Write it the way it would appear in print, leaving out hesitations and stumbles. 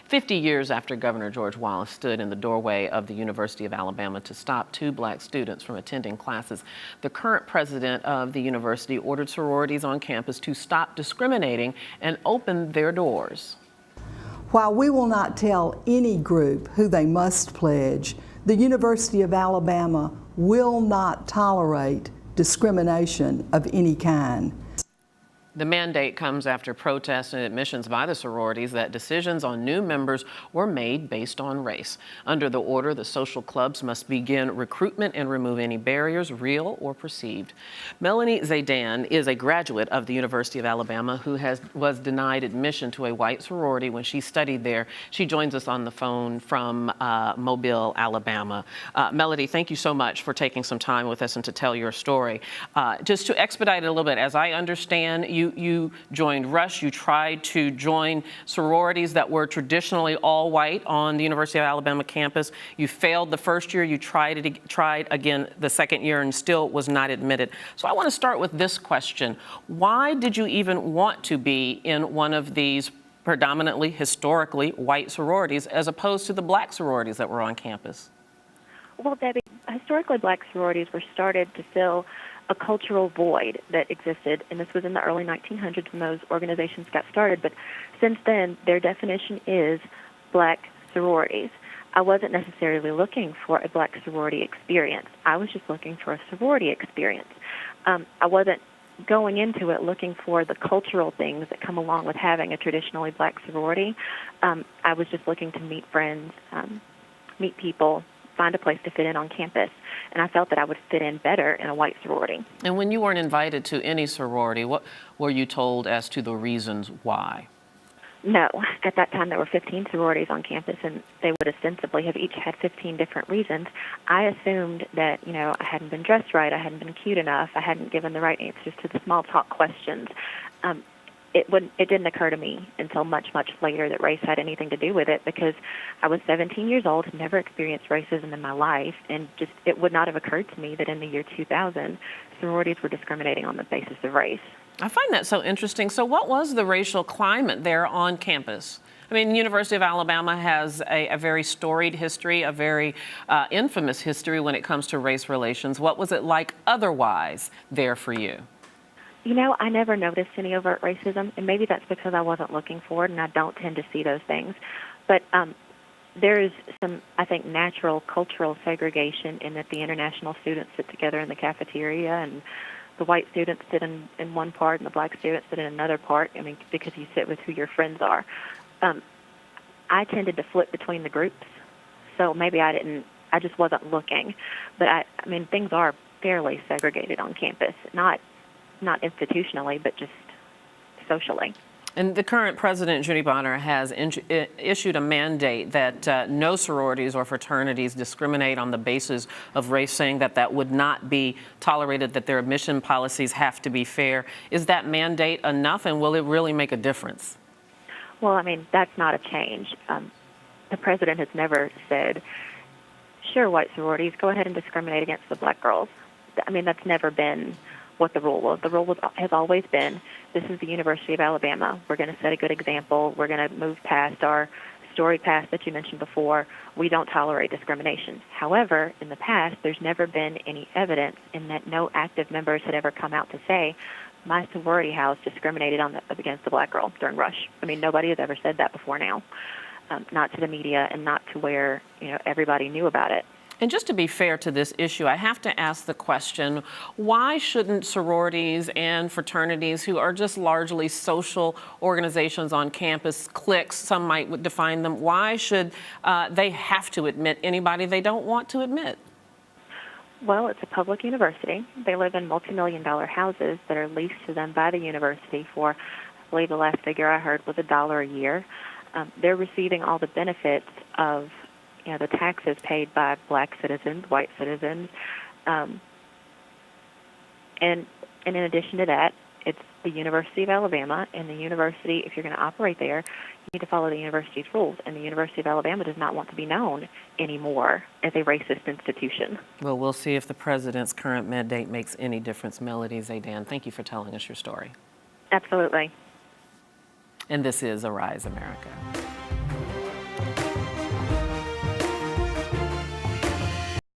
50 years after Governor George Wallace stood in the doorway of the University of Alabama to stop 2 black students from attending classes, the current president of the university ordered sororities on campus to stop discriminating and open their doors. While we will not tell any group who they must pledge, the University of Alabama will not tolerate discrimination of any kind. The mandate comes after protests and admissions by the sororities that decisions on new members were made based on race. Under the order, the social clubs must begin recruitment and remove any barriers, real or perceived. Melanie Zeidan is a graduate of the University of Alabama who was denied admission to a white sorority when she studied there. She joins us on the phone from Mobile, Alabama. Melody, thank you so much for taking some time with us and to tell your story. Just to expedite it a little bit, as I understand, you joined Rush. You tried to join sororities that were traditionally all white on the University of Alabama campus. You failed the first year. You tried again the second year and still was not admitted. So I want to start with this question. Why did you even want to be in one of these predominantly historically white sororities as opposed to the black sororities that were on campus? Well, Debbie, historically black sororities were started to fill a cultural void that existed, and this was in the early 1900s when those organizations got started, but since then their definition is black sororities. I wasn't necessarily looking for a black sorority experience. I was just looking for a sorority experience. I wasn't going into it looking for the cultural things that come along with having a traditionally black sorority. I was just looking to meet friends, meet people, find a place to fit in on campus, and I felt that I would fit in better in a white sorority. And when you weren't invited to any sorority, what were you told as to the reasons why? No. At that time, there were 15 sororities on campus, and they would ostensibly have each had 15 different reasons. I assumed that, I hadn't been dressed right, I hadn't been cute enough, I hadn't given the right answers to the small talk questions. It didn't occur to me until much, much later that race had anything to do with it, because I was 17 years old, never experienced racism in my life, and just it would not have occurred to me that in the year 2000, sororities were discriminating on the basis of race. I find that so interesting. So what was the racial climate there on campus? I mean, the University of Alabama has a very storied history, a very infamous history when it comes to race relations. What was it like otherwise there for you? I never noticed any overt racism, and maybe that's because I wasn't looking for it, and I don't tend to see those things. But there's some, I think, natural cultural segregation in that the international students sit together in the cafeteria, and the white students sit in one part, and the black students sit in another part, because you sit with who your friends are. I tended to flip between the groups, so maybe I just wasn't looking. But, things are fairly segregated on campus, not institutionally, but just socially. And the current president, Judy Bonner, has issued a mandate that no sororities or fraternities discriminate on the basis of race, saying that would not be tolerated, that their admission policies have to be fair. Is that mandate enough, and will it really make a difference? Well, that's not a change. The president has never said, sure, white sororities, go ahead and discriminate against the black girls. That's never been what the rule was. The rule has always been, this is the University of Alabama. We're going to set a good example. We're going to move past our storied past that you mentioned before. We don't tolerate discrimination. However, in the past, there's never been any evidence in that no active members had ever come out to say, my sorority house discriminated against the black girl during Rush. Nobody has ever said that before now, not to the media and not to where everybody knew about it. And just to be fair to this issue, I have to ask the question, why shouldn't sororities and fraternities, who are just largely social organizations on campus, cliques, some might define them, why should they have to admit anybody they don't want to admit? Well, it's a public university. They live in multi-million-dollar houses that are leased to them by the university for, I believe the last figure I heard was $1 a year. They're receiving all the benefits of the taxes paid by black citizens, white citizens, and in addition to that, it's the University of Alabama, and the university, if you're going to operate there, you need to follow the university's rules, and the University of Alabama does not want to be known anymore as a racist institution. Well, we'll see if the president's current mandate makes any difference. Melody Zeidan, thank you for telling us your story. Absolutely. And this is Arise America.